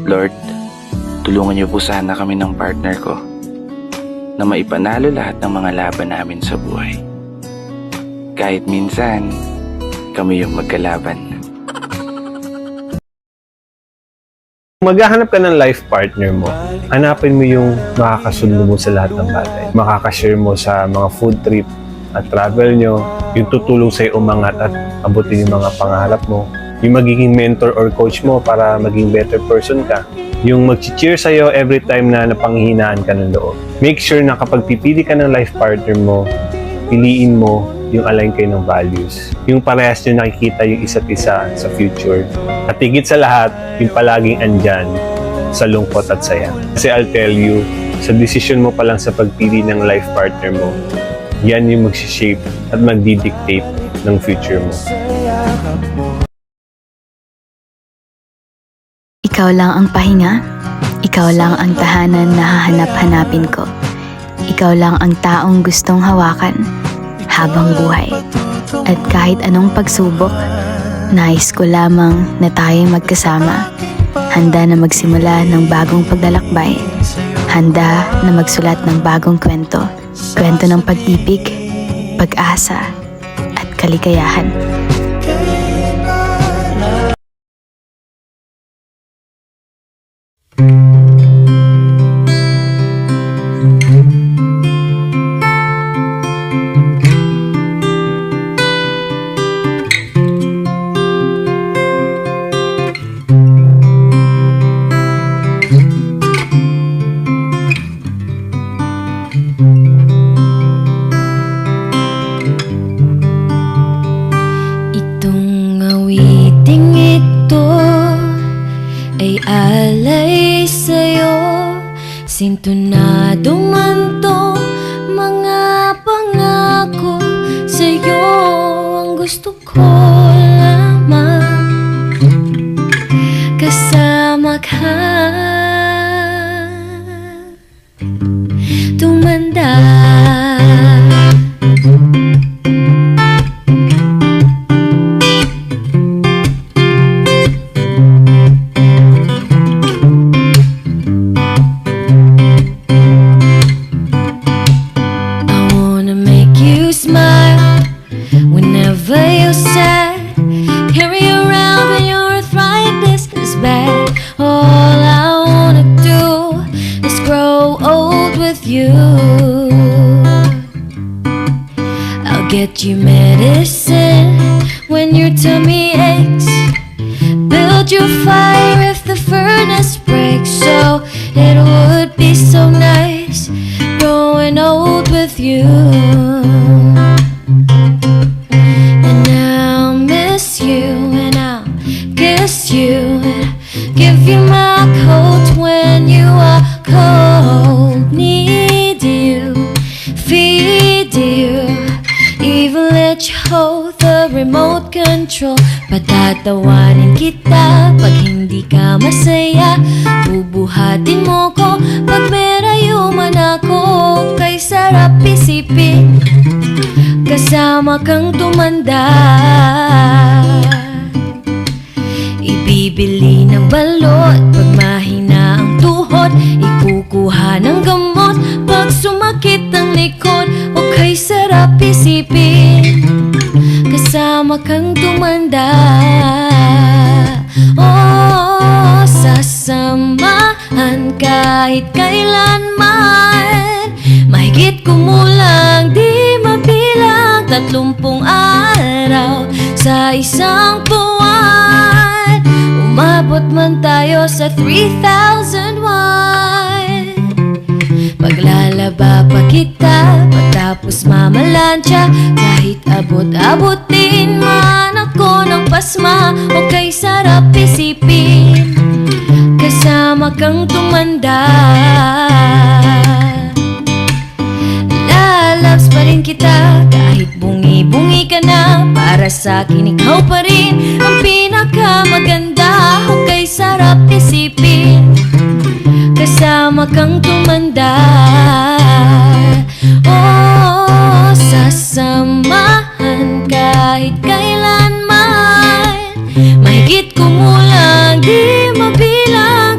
Lord, tulungan niyo po sana kami ng partner ko na maipanalo lahat ng mga laban namin sa buhay. Kahit minsan, kami yung magkalaban. Maghahanap ka ng life partner mo, hanapin mo yung makakasundo mo sa lahat ng bagay. Makakashare mo sa mga food trip at travel nyo, yung tutulong sa'yo umangat at abutin yung mga pangarap mo, yung magiging mentor or coach mo para maging better person ka, yung mag-cheer sa'yo every time na napanghihinaan ka ng loob. Make sure na kapag pipili ka ng life partner mo, piliin mo yung align kayo ng values. Yung parehas nyo nakikita yung isa't isa sa future. At higit sa lahat, yung palaging andyan sa lungkot at saya. Kasi I'll tell you, sa decision mo pa lang sa pagpili ng life partner mo, yan yung mag-shape at magdi-dictate ng future mo. Ikaw lang ang pahinga, ikaw lang ang tahanan na hahanap-hanapin ko. Ikaw lang ang taong gustong hawakan habang buhay. At kahit anong pagsubok, nais ko lamang na tayo magkasama. Handa na magsimula ng bagong paglalakbay. Handa na magsulat ng bagong kwento. Kwento ng pag-ibig, pag-asa, at kaligayahan. Itong awiting ito ay alay sa'yo, sintonado man tong mga pangako sa'yo. Ang gusto ko lamang kasama ka, tumanda. Whenever you're sad, carry around when your arthritis is bad. All I wanna do is grow old with you. I'll get you medicine when your tummy aches, build your fire if the furnace breaks. So it would be so nice growing old with you. Give you my coat when you are cold. Need you, feed you, even let you hold the remote control. Patatawanin kita pag hindi ka masaya, bubuhatin mo ko pag merayo man ako. Kay sarap isipin, kasama kang tumanda. Ibibili ng balot pag mahina ang tuhod, ikukuha ng gamot pag sumakit ang likod. O kay sarap isipin, kasama kang tumanda. Oh, sasamahan kahit kailanman, mahigit kumulang di mabilang 30 araw sa isang buwan. Umabot man tayo sa 3001, paglalaba pa kita pagtapos mamalansya, kahit abot-abutin man ako ng pasma. O kay sarap isipin, kasama kang tumanda. Lalabs pa rin kita kahit bungi-bungi ka na, para sa'kin ikaw pa rin ang pinakamaganda. O kay sarap isipin, kasama kang tumanda. Oh, sasamahan kahit kailanman, mahigit kumulang di mabilang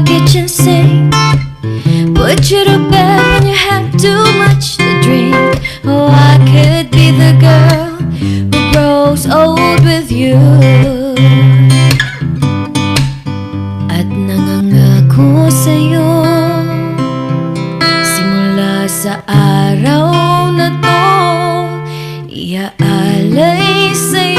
our kitchen sink, put you to bed when you have too much to drink. Oh, I could be the girl who grows old with you. At nangangako sa'yo, simula sa araw na to, iaalay sa'yo